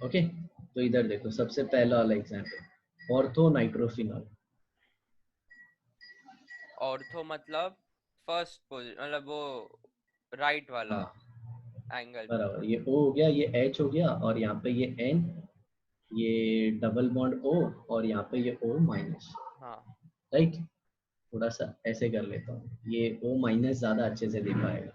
ओके, तो इधर देखो सबसे पहला वाला एग्जांपल, ऑर्थो नाइट्रोफिनॉल। ऑर्थो मतलब फर्स्ट पोजीशन, मतलब वो राइट वाला हाँ एंगल पे। बराबर, ये O हो गया, ये H हो गया, और यहाँ पे ये N, ये डबल बॉन्ड O, और यहाँ पे ये O माइनस, हाँ राइट? थोड़ा सा ऐसे कर लेता हूँ, ये O माइनस ज्यादा अच्छे से दिख पाएगा।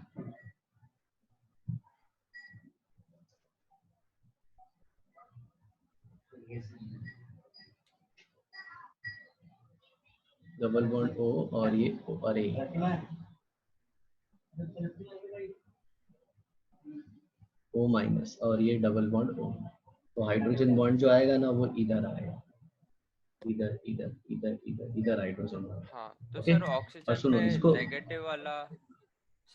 डबल बॉन्ड O और ये O, अरे O माइनस और ये डबल बॉन्ड O, तो हाइड्रोजन बॉन्ड जो आएगा ना वो इधर आएगा, इधर इधर इधर इधर इधर हाइड्रोजन हाँ। बॉन्ड। तो ओके, सर और ऑक्सीजन सुनो पे इसको, नेगेटिव वाला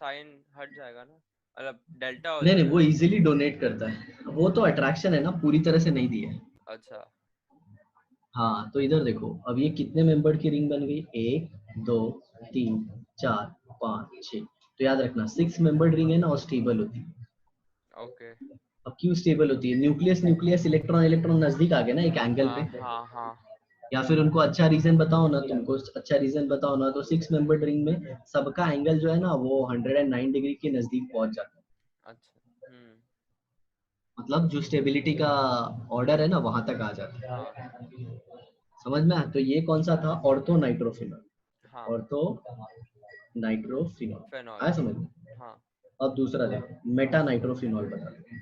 साइन हट जाएगा ना, मतलब डेल्टा हो नहीं नहीं, जाएगा। वो इजीली डोनेट करता है, वो तो अट्रैक्शन है ना, पूरी तरह से नहीं दिया है। अच्छा। हाँ, तो इधर देखो, अब ये कितने मेंबर की रिंग बन गई? 1 2 3 4 5 6, तो याद रखना 6 मेंबर्ड रिंग है ना, और स्टेबल होती है। ओके। अब क्यों स्टेबल होती है? न्यूक्लियस न्यूक्लियस इलेक्ट्रॉन इलेक्ट्रॉन नजदीक आ गए ना एक एंगल हाँ पे। हाँ हाँ। या फिर उनको अच्छा रीजन बताओ ना, तुमको अच्छा रीजन बताओ ना, तो 6 मेंबर्ड रिंग में सबका एंगल जो है ना वो 109 डिग्री के नजदीक पहुंच जाता है। अच्छा। मतलब जो स्टेबिलिटी का ऑर्डर है ना वहां तक आ जाता है। हाँ समझ में आया? तो ये कौन सा था? ऑर्थो नाइट्रोफिनॉल, हाँ। Ortho nitrophenol, phenol. आया समझ में? हाँ अब दूसरा देखो, मेटा नाइट्रोफिनॉल बता दो।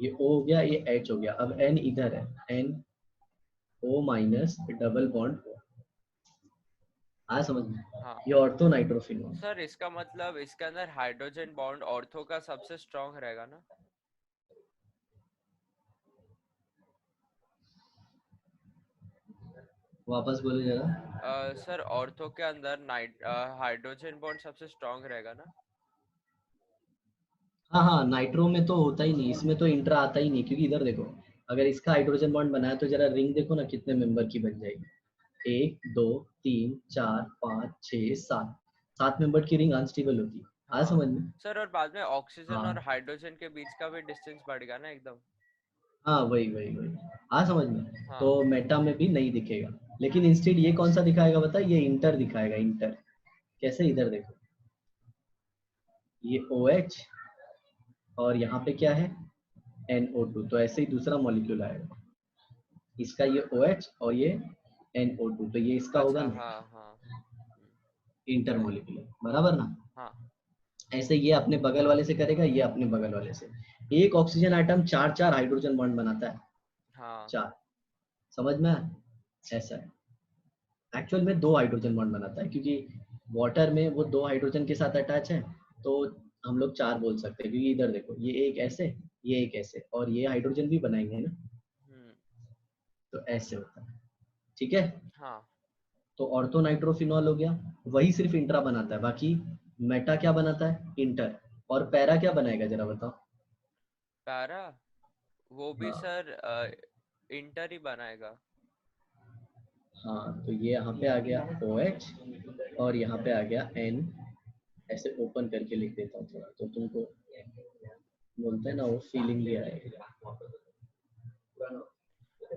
ये O हो गया, ये H हो गया, अब N इधर है, N O minus double bond O, आया समझ में? हाँ। ये ऑर्थो नाइट्रोफिनॉल। सर इसका मतलब इसके अंदर हाइड्रोजन बॉन्ड ऑर्थो का सबसे स्ट्रांग रहेगा ना? वापस बोले जरा। सर ऑर्थो के अंदर हाइड्रोजन बॉन्ड सबसे स्ट्रांग रहेगा ना? हाँ हाँ, नाइट्रो में तो होता ही नहीं, इसमें तो इंट्रा आता ही नहीं, क्योंकि इधर देखो, अगर इसका हाइड्रोजन बॉन्ड बनाया तो जरा रिंग देखो ना कितने मेंबर की बन जाएगी। 1 2 3 4 5 6 7, 7 मेंबर की रिंग अनस्टेबल होती है, आया हाँ समझ में? सर, और बाद में ऑक्सीजन और हाँ हाइड्रोजन के बीच का भी डिस्टेंस बढ़ेगा ना एकदम? हाँ, वही वही वही, हाँ समझ में। हाँ। तो मेटा में भी नहीं दिखेगा, लेकिन इंस्टेड ये कौन सा दिखाएगा बता? ये इंटर दिखाएगा, इंटर। कैसे? इधर देखो, ये OH और यहाँ पे क्या है? NO2, तो ऐसे ही दूसरा मॉलिक्यूल आएगा, इसका ये OH और ये NO2, तो ये इसका होगा अच्छा। ना हाँ हाँ। इंटर मॉलिक्यूलर, बराबर ना? हाँ ऐसे ये अपने बगल वाले से करेगा, ये अपने बगल वाले से। एक ऑक्सीजन आइटम चार चार हाइड्रोजन बॉन्ड बनाता है, हाँ। चार। समझ में आया? ऐसा है, एक्चुअल में 2 हाइड्रोजन बॉन्ड बनाता है, क्योंकि वाटर में वो 2 हाइड्रोजन के साथ अटैच है, तो हम लोग 4 बोल सकते हैं, क्योंकि इधर देखो, ये एक ऐसे, ये एक ऐसे, और ये हाइड्रोजन भी बनाएंगे ना, हम्म। तो ऐसे होता है, ठीक है। हाँ तो ऑर्थो नाइट्रोफिनॉल हो गया, वही सिर्फ इंट्रा बनाता है, बाकी मेटा क्या बनाता है, इंटर। और पैरा क्या बनाएगा जरा बताओ। पैरा वो भी हाँ सर इंटर ही बनाएगा। हाँ, तो ये यहाँ पे आ गया OH और यहाँ पे आ गया N। ऐसे ओपन करके लिख देता हूँ थोड़ा, तो तुमको बोलते हैं ना वो फीलिंग भी आएगा।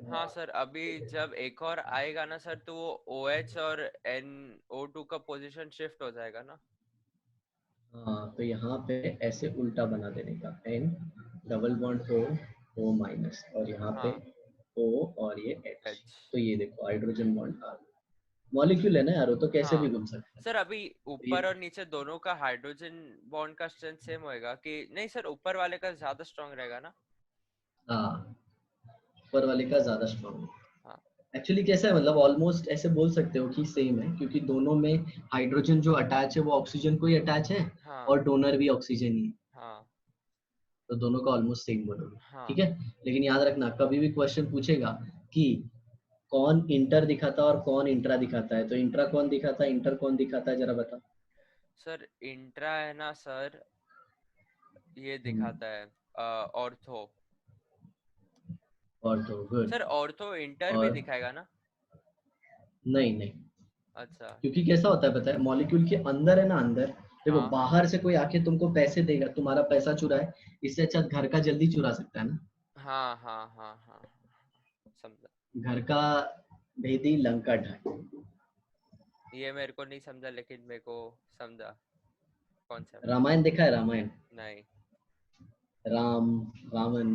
हाँ सर, अभी जब एक और आएगा ना सर, तो वो OH और NO2 का पोजीशन शिफ्ट हो जाएगा ना। हाँ, तो यहाँ पे ऐसे उल्टा बना देने का, N double bond O minus, और यहाँ पे हाँ O और ये H। H। तो ये देखो हाइड्रोजन बॉन्ड आ गया। मॉलिक्यूल है ना यार, वो तो कैसे भी हाँ घूम सकता है। सर, अभी तो ये ऊपर और नीचे दोनों का हाइड्रोजन बॉन्ड का स्ट्रेंथ सेम होएगा कि नहीं सर? ऊपर वाले का ज्यादा स्ट्रांग रहेगा ना? हाँ, ऊपर वाले का ज्यादा स्ट्रॉन्ग है। हाँ एक्चुअली कैसा है, मतलब ऑलमोस्ट ऐसे बोल सकते हो कि सेम है, क्योंकि दोनों में हाइड्रोजन जो अटैच है वो ऑक्सीजन को ही अटैच है, हाँ और डोनर भी ऑक्सीजन ही है। हाँ तो दोनों का ऑलमोस्ट सेम बोलोगे। ठीक हाँ है, लेकिन याद रखना कभी भी क्वेश्चन पूछेगा कि कौन इंटर दिखाता है और कौन इंट्रा दिखाता है, तो इंट्रा कौन दिखाता है, इंटर कौन दिखाता है, जरा बताओ। सर, इंट्रा है ना सर, ये दिखाता है ऑर्थो। और तो गुड। सर ऑर्थो इंटर भी और दिखाएगा ना? नहीं नहीं, अच्छा। क्योंकि कैसा होता है पता है, मॉलिक्यूल के अंदर है ना, अंदर देखो, हाँ बाहर से कोई आके तुमको पैसे देगा, तुम्हारा पैसा चुराए, इससे अच्छा घर का जल्दी चुरा सकता है ना। हाँ हाँ हाँ हाँ, समझा। घर का भेदी लंका ढाई। ये मेरे को नहीं समझा, लेकिन मेरे को समझा कॉन्सेप्ट। रामायण देखा है, रामायण, नहीं राम रावण,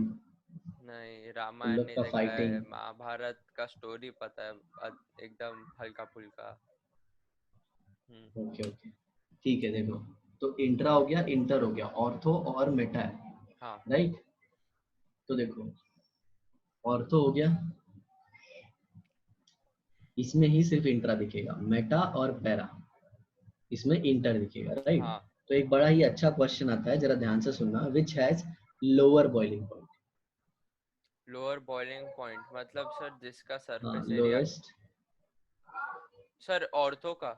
नहीं, उन रामायण लोग नहीं का देखा है। फाइटिंग। महाभारत का स्टोरी पता है, एकदम हल्का फुल्का। हम्म। ओके ओके, ठीक है देखो, तो इंट्रा हो गया, इंटर हो गया, ऑर्थो और मेटा है, हाँ राइट। तो देखो, ऑर्थो हो गया, इसमें ही सिर्फ इंट्रा दिखेगा, मेटा और पैरा इसमें इंटर दिखेगा, राइट। हाँ। तो एक बड़ा ही अच्छा क्वेश्चन आता है, जरा ध्यान से सुनना, which has lower boiling point. Lower boiling point मतलब सर जिसका हाँ, surface area. Lowest. Sir ortho का।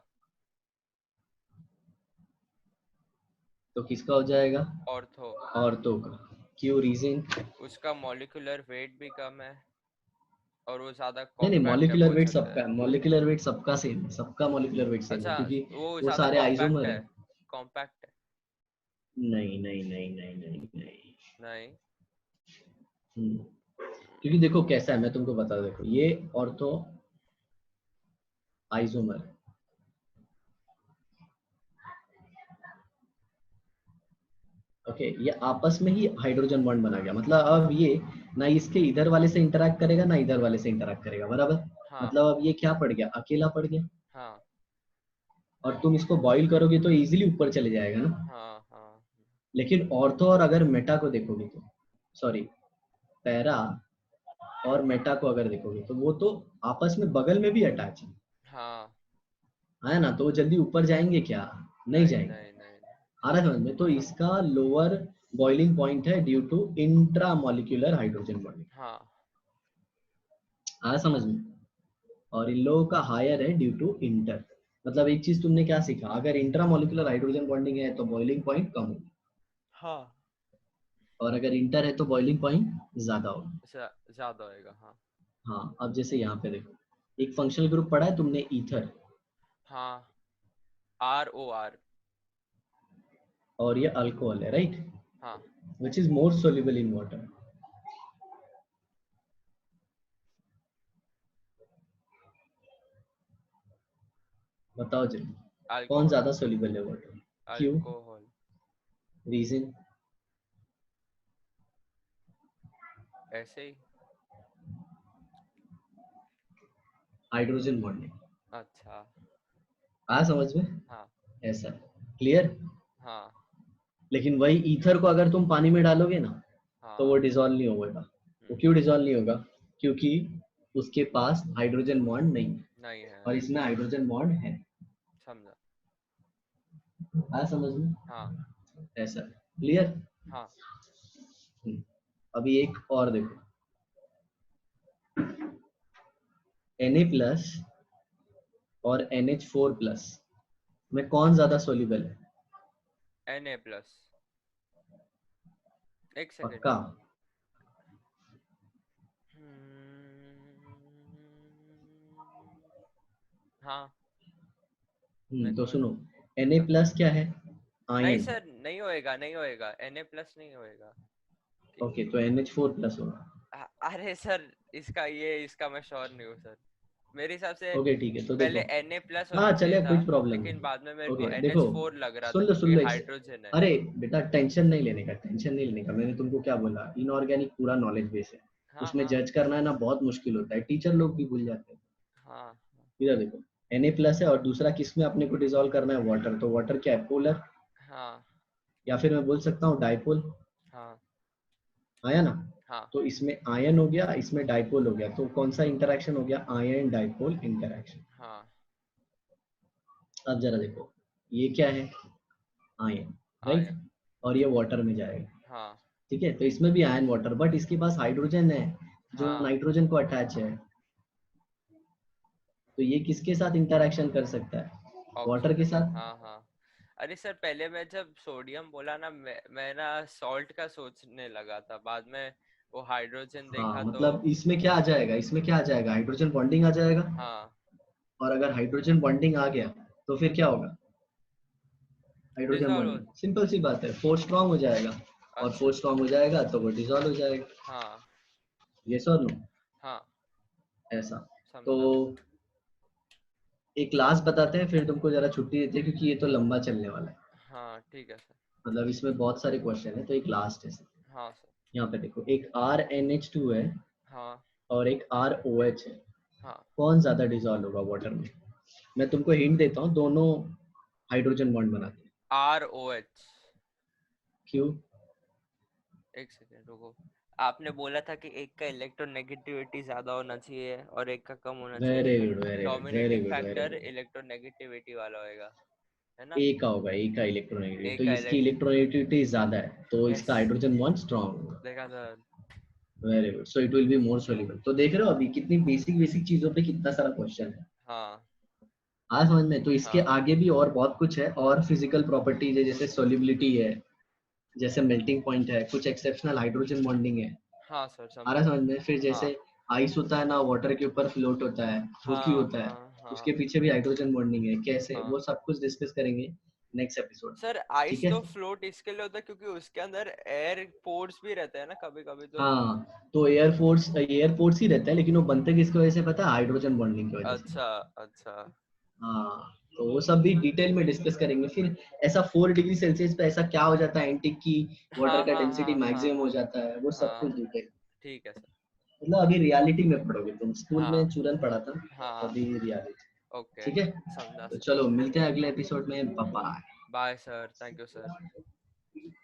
तो किसका हो जाएगा, ऑर्थो। ऑर्थो का। क्यों, रीजन। उसका मॉलिक्यूलर वेट भी कम है और वो ज्यादा नहीं नहीं, कॉम्पैक्ट है मॉलिक्यूलर बोल वेट सकते हैं। सबका, मॉलिक्यूलर वेट सबका सेम है, सबका मॉलिक्यूलर वेट सेम है, अच्छा, क्योंकि वो वो ज्यादा सारे कॉम्पैक्ट आइसोमर है। है। कॉम्पैक्ट है। नहीं नहीं नहीं नहीं नहीं नहीं। नहीं। हम्म, क्योंकि देखो कैसा है, मैं तुमको बता, देखो ये ऑर्थो आइसोमर है, ओके, ये आपस में ही हाइड्रोजन बॉन्ड बना गया, मतलब अब ये ना इसके इधर वाले से इंटरेक्ट करेगा ना इधर वाले से इंटरेक्ट करेगा, बराबर। हाँ मतलब अब ये क्या पड़ गया, अकेला पड़ गया। हाँ और तुम इसको बॉईल करोगे तो इजीली ऊपर चले जाएगा ना। हाँ हाँ लेकिन ऑर्थो और अगर मेटा को देखोगे तो, सॉरी, पैरा और मेटा को अगर देखोगे तो वो तो आपस में बगल में भी अटैच हाँ। है ना, तो वो जल्दी ऊपर जाएंगे क्या, नहीं नहीं जाएंगे। नहीं नहीं नहीं। आ रहा है समझ में, तो इसका लोअर बॉइलिंग पॉइंट है due to intramolecular hydrogen bonding. हाँ आ रहा समझ में। और इन लोगों का हायर है ड्यू टू इंटर। मतलब एक चीज तुमने क्या सीखा, अगर इंट्रा मॉलिक्यूलर हाइड्रोजन बॉन्डिंग है तो बॉइलिंग पॉइंट कम होगी, हाँ। और अगर इंटर है तो बॉइलिंग पॉइंट ज्यादा होगी। ज्यादा होएगा हाँ। हाँ, अब जैसे यहाँ पे देखो, एक फंक्शनल ग्रुप पढ़ा है तुमने, ईथर, हाँ। ROR। और ये अल्कोहल है, राइट, हाँ। Which is more soluble in water. बताओ जल्दी, कौन अल्कोहल। ज्यादा सोल्यूबल है वाटर। क्यों, अल्कोहल। रीजन। ऐसे ही। Hydrogen bonding. अच्छा। आ समझ में, हाँ ऐसा, क्लियर। हाँ लेकिन वही ईथर को अगर तुम पानी में डालोगे ना, तो वो हाँ। डिजोल्व नहीं होगा। वो हम्म, क्यों डिजोल्व नहीं होगा, क्योंकि उसके पास हाइड्रोजन बॉन्ड नहीं है, नहीं है। और इसमें हाइड्रोजन बॉन्ड है। समझा। आया समझ में, हाँ ऐसा, क्लियर। हाँ अभी एक और देखो, Na प्लस और NH4+ में कौन ज्यादा सोल्यूबल है? Na+. एक सेकेंड. पक्का? हाँ, मेरे तो को सुनो, Na+ क्या है? नहीं आयन. सर, नहीं होएगा, नहीं होएगा, Na+ नहीं होएगा. ओके, तो NH4+ होगा. अरे सर, इसका मैं श्योर नहीं हूँ सर. मेरे हिसाब से ओके ठीक है, तो देखो. पहले Na+ हाँ होना चाहिए चले, था, कुछ प्रॉब्लम लेकिन नहीं. बाद में मेरे को ओके देखो, NH4 लग रहा था सुन लो सुन क्योंकि लो हाइड्रोजन है. अरे बेटा, टेंशन नहीं लेने का, टेंशन नहीं लेने का. मैंने तुमको क्या बोला, इनऑर्गेनिक पूरा नॉलेज बेस है. हाँ उसमें हाँ जज करना है ना, बहुत मुश्किल होता है, टीचर लोग भी भूल जाते हैं. हाँ इधर देखो, Na+ है, और दूसरा किस में अपने को डिसॉल्व करना है? वाटर. तो वाटर क्या है? पोलर. हाँ या फिर मैं बोल सकता हूँ डाइपोल. हाँ आया ना? हाँ. तो इसमें आयन हो गया, इसमें डाइपोल हो गया, तो कौन सा इंटरेक्शन हो गया? Ion dipole interaction. हाँ, अब जरा देखो, ये क्या है? आयन. राइट. आयन. और ये वाटर में जाएगा. हाँ ठीक है, तो इसमें भी आयन वाटर, बट इसके पास हाइड्रोजन है जो हाँ, नाइट्रोजन को अटैच है. तो ये किसके साथ इंटरेक्शन कर सकता है? वाटर के ऑक्सीजन. साथ. हाँ हाँ. अरे सर, पहले मैं जब सोडियम बोला ना, मैं ना सॉल्ट का सोचने लगा था, बाद में वो हाइड्रोजन हाँ, देखा तो. मतलब इसमें क्या आ जाएगा? इसमें क्या आ जाएगा? हाइड्रोजन बॉन्डिंग आ जाएगा. हाँ, और अगर हाइड्रोजन बॉन्डिंग आ गया तो फिर क्या होगा? Hydrogen dissolve. बॉन्डिंग, सिंपल सी बात है, फोर स्ट्रांग हो जाएगा. और अच्छा फोर अच्छा. स्ट्रांग हो जाएगा तो वो डिसॉल्व हो जाएगा. हाँ ये सर नो. हाँ, ऐसा. तो समझा. एक लास्ट बताते हैं, फिर तुमको जरा छुट्टी देते हैं, क्योंकि ये तो लंबा चलने वाला है. हाँ ठीक है सर. मतलब इसमें बहुत सारे क्वेश्चन है, तो एक लास्ट है सर. हाँ सर. यहाँ पे देखो, एक RNH2 है हाँ और एक ROH है. हाँ. कौन ज्यादा डिसॉल्व होगा वाटर में? मैं तुमको हिंट देता हूँ, दोनों हाइड्रोजन बॉन्ड बनाते हैं. ROH. क्यों? एक सेकेंड रुको. आपने बोला था कि एक का इलेक्ट्रोनेगेटिविटी ज्यादा होना चाहिए और एक का कम होना चाहिए, वेरी तो good, very good, very dominating good, very factor good. Electronegativity वाला होएगा, है ना? ए का होगा, ए का इलेक्ट्रोनेगेटिविटी, एक तो का इसकी इलेक्ट्रोनेगेटिविटी ज्यादा है, तो यस, इसका हाइड्रोजन बॉन्ड स्ट्रांग होगा. देखा sir. Very good, so it will be more soluble. तो देख रहे हो अभी कितनी बेसिक बेसिक चीजों पे कितना सारा क्वेश्चन है. हाँ आज समझ में. तो इसके हाँ आगे भी और बहुत कुछ है, और फिजिकल प्रॉपर्टीज है, जैसे सोल्युबिलिटी है, जैसे मेल्टिंग पॉइंट है, कुछ एक्सेप्शनल हाइड्रोजन बॉन्डिंग है. हाँ सर, आ रहा समझा. समझ में. फिर हाँ जैसे आइस होता है ना, वाटर के ऊपर फ्लोट होता है, वो क्यों हाँ होता है? हाँ हाँ उसके पीछे भी हाइड्रोजन बॉन्डिंग है, कैसे, हाँ. वो सब कुछ डिस्कस करेंगे नेक्स्ट एपिसोड में. सर, ठीक आइस है. तो फ्लोट इसके लिए होता है क्योंकि उसके अंदर एयर पोर्स भी रहते हैं ना कभी कभी तो. हाँ, तो एयरफोर्स ही रहता है, लेकिन वो बनते किसकी वजह से पता है? हाइड्रोजन बॉन्डिंग की वजह से. अच्छा अच्छा. हाँ, तो वो सब भी डिटेल में डिस्कस करेंगे. फिर ऐसा 4 डिग्री सेल्सियस पे ऐसा क्या हो जाता है एंटिक की, वाटर हाँ का हाँ डेंसिटी हाँ हाँ मैक्सिमम हो हाँ जाता है, वो सब कुछ हाँ. डिटेल. ठीक है सर. मतलब अभी रियलिटी में पढ़ोगे तुम, स्कूल हाँ में चूरन पढ़ा था, हाँ. अभी रियलिटी. ओके, ठीक है. समझा तो सर. चलो मिलते हैं अगले एपिसोड में. Bye. Bye sir, thank you sir.